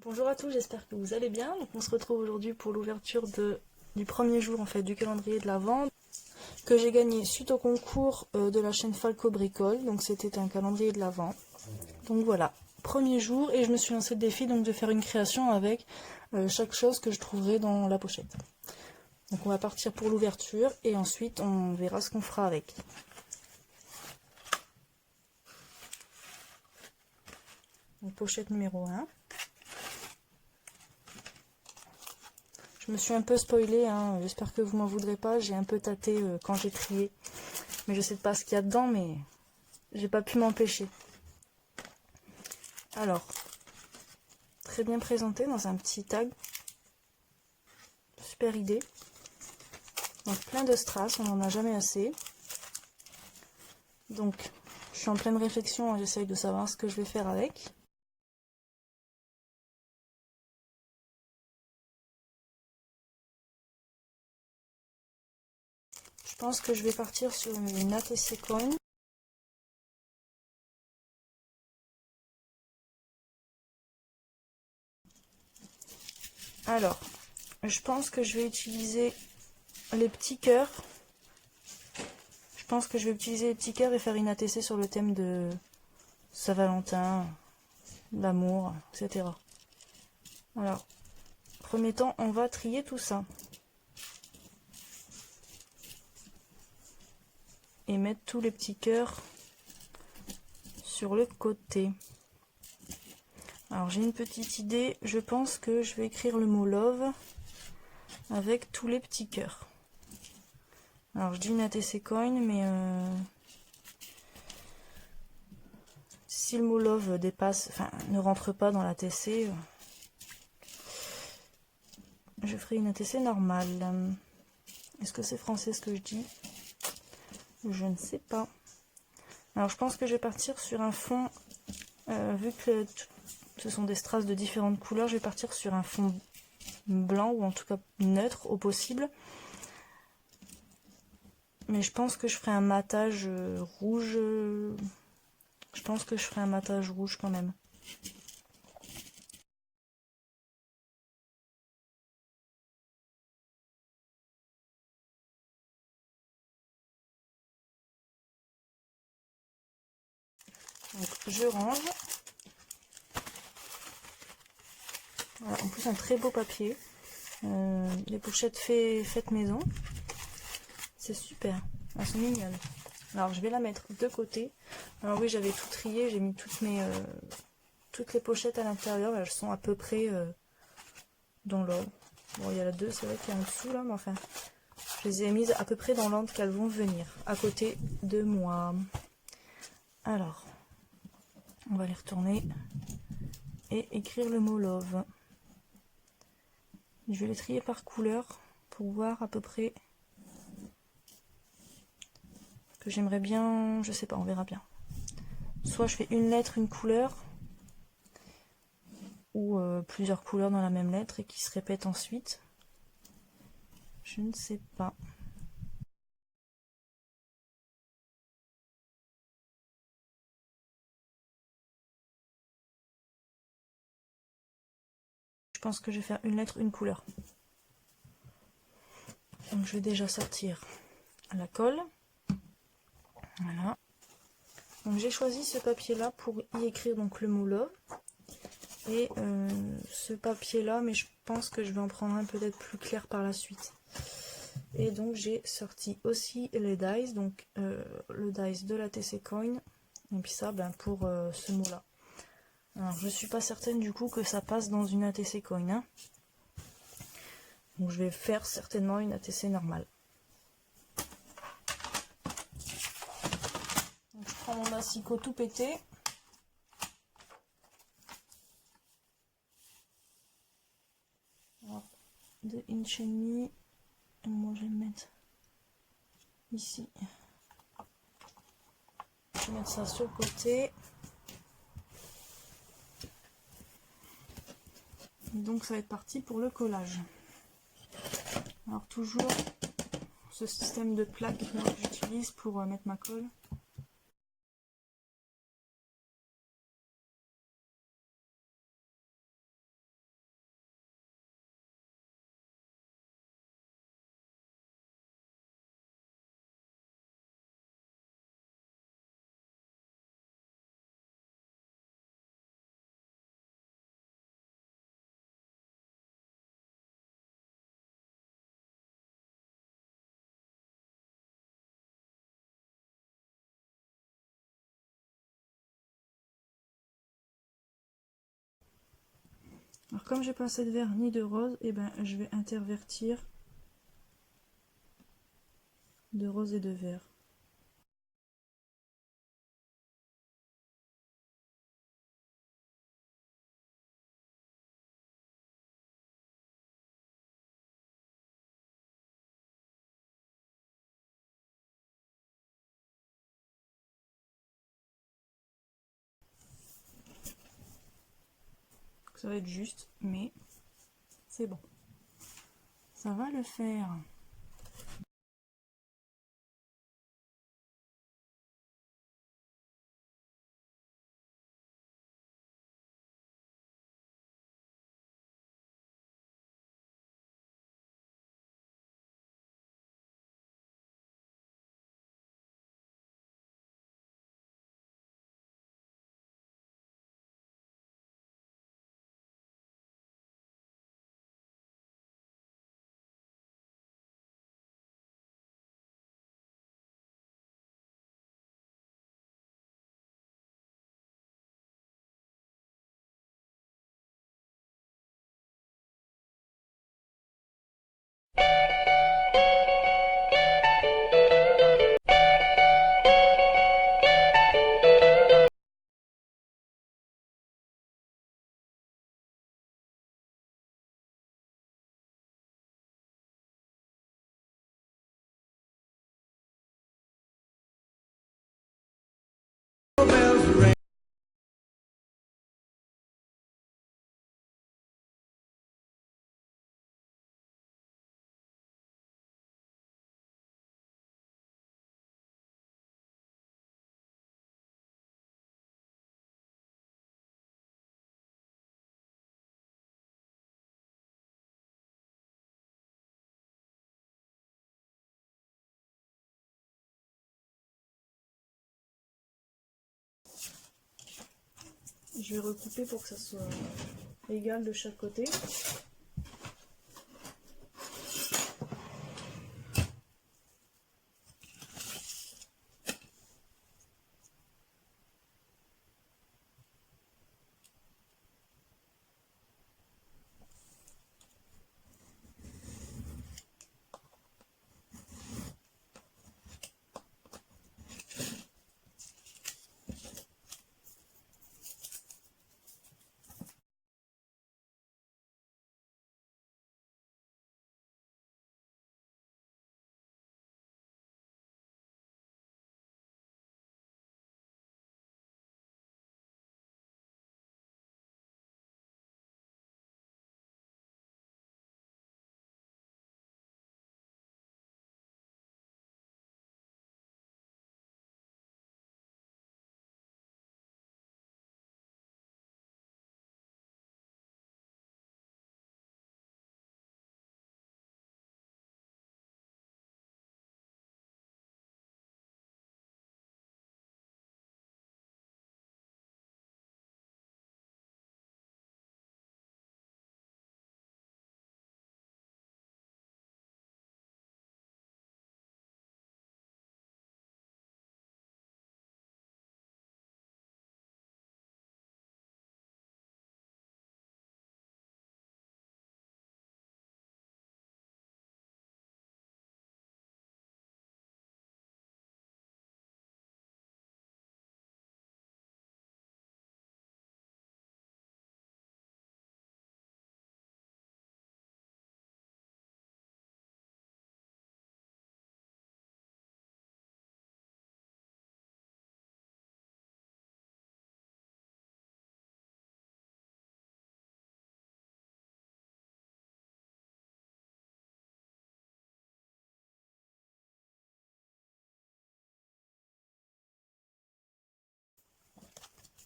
Bonjour à tous, j'espère que vous allez bien. Donc on se retrouve aujourd'hui pour l'ouverture du premier jour en fait du calendrier de l'Avent que j'ai gagné suite au concours de la chaîne Falco Bricole. Donc c'était un calendrier de l'Avent. Donc voilà, premier jour et je me suis lancé le défi donc de faire une création avec chaque chose que je trouverai dans la pochette. Donc on va partir pour l'ouverture et ensuite on verra ce qu'on fera avec. Donc, pochette numéro 1. Je me suis un peu spoilée, hein. J'espère que vous m'en voudrez pas, j'ai un peu tâté quand j'ai trié. Mais je sais pas ce qu'il y a dedans, mais j'ai pas pu m'empêcher. Alors, très bien présenté dans un petit tag. Super idée. Donc plein de strass, on n'en a jamais assez. Donc, je suis en pleine réflexion, j'essaye de savoir ce que je vais faire avec. Je pense que je vais partir sur une ATC Coin. Alors, je pense que je vais utiliser les petits cœurs. Je pense que je vais utiliser les petits cœurs et faire une ATC sur le thème de Saint-Valentin, l'amour, etc. Alors, premier temps, on va trier tout ça. Et mettre tous les petits cœurs sur le côté. Alors j'ai une petite idée, je pense que je vais écrire le mot love avec tous les petits cœurs. Alors je dis une ATC coin, mais si le mot love dépasse, enfin ne rentre pas dans l'ATC, je ferai une ATC normale. Est-ce que c'est français ce que je dis? Je ne sais pas. Alors je pense que je vais partir sur un fond, vu que ce sont des strass de différentes couleurs, je vais partir sur un fond blanc ou en tout cas neutre au possible. Mais je pense que je ferai un matage rouge. Je pense que je ferai un matage rouge quand même. Donc je range. Voilà, en plus un très beau papier. Les pochettes faites maison. C'est super. Elles sont mignonnes. Alors je vais la mettre de côté. Alors oui, j'avais tout trié, j'ai mis toutes les pochettes à l'intérieur. Elles sont à peu près dans l'ordre. Bon, il y a la 2, c'est vrai qu'il y a en dessous là, mais enfin, je les ai mises à peu près dans l'ordre qu'elles vont venir, à côté de moi. Alors, on va les retourner et écrire le mot love. Je vais les trier par couleur pour voir à peu près que j'aimerais bien, je sais pas, on verra bien. Soit je fais une lettre, une couleur, ou plusieurs couleurs dans la même lettre et qui se répètent ensuite. Je ne sais pas. Je pense que je vais faire une lettre, une couleur. Donc je vais déjà sortir la colle. Voilà. Donc j'ai choisi ce papier là pour y écrire donc le mot love. Et ce papier là, mais je pense que je vais en prendre un peut-être plus clair par la suite. Et donc j'ai sorti aussi les dies, donc le dice de la TC Coin. Et puis ça, ben, pour ce mot là. Alors je suis pas certaine du coup que ça passe dans une ATC Coin. Hein. Donc je vais faire certainement une ATC normale. Donc, je prends mon massicot tout pété. Alors, 2 inch et demi. Moi je vais le mettre ici. Je vais mettre ça sur le côté. Donc ça va être parti pour le collage. Alors toujours ce système de plaque que j'utilise pour mettre ma colle. Alors comme j'ai pas assez de vert ni de rose, et ben je vais intervertir de rose et de vert. Ça va être juste, mais c'est bon. Ça va le faire. Je vais recouper pour que ça soit égal de chaque côté.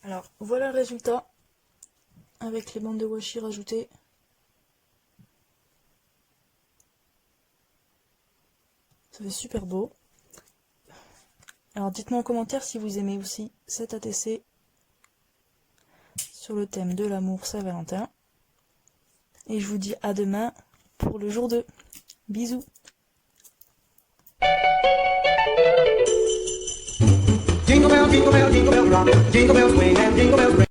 Alors voilà le résultat avec les bandes de washi rajoutées. Ça fait super beau. Alors dites-moi en commentaire si vous aimez aussi cet ATC sur le thème de l'amour Saint-Valentin. Et je vous dis à demain pour le jour 2. Bisous. Jingle bell, jingle bell, jingle bell rock. Jingle bells swing and jingle bells ring.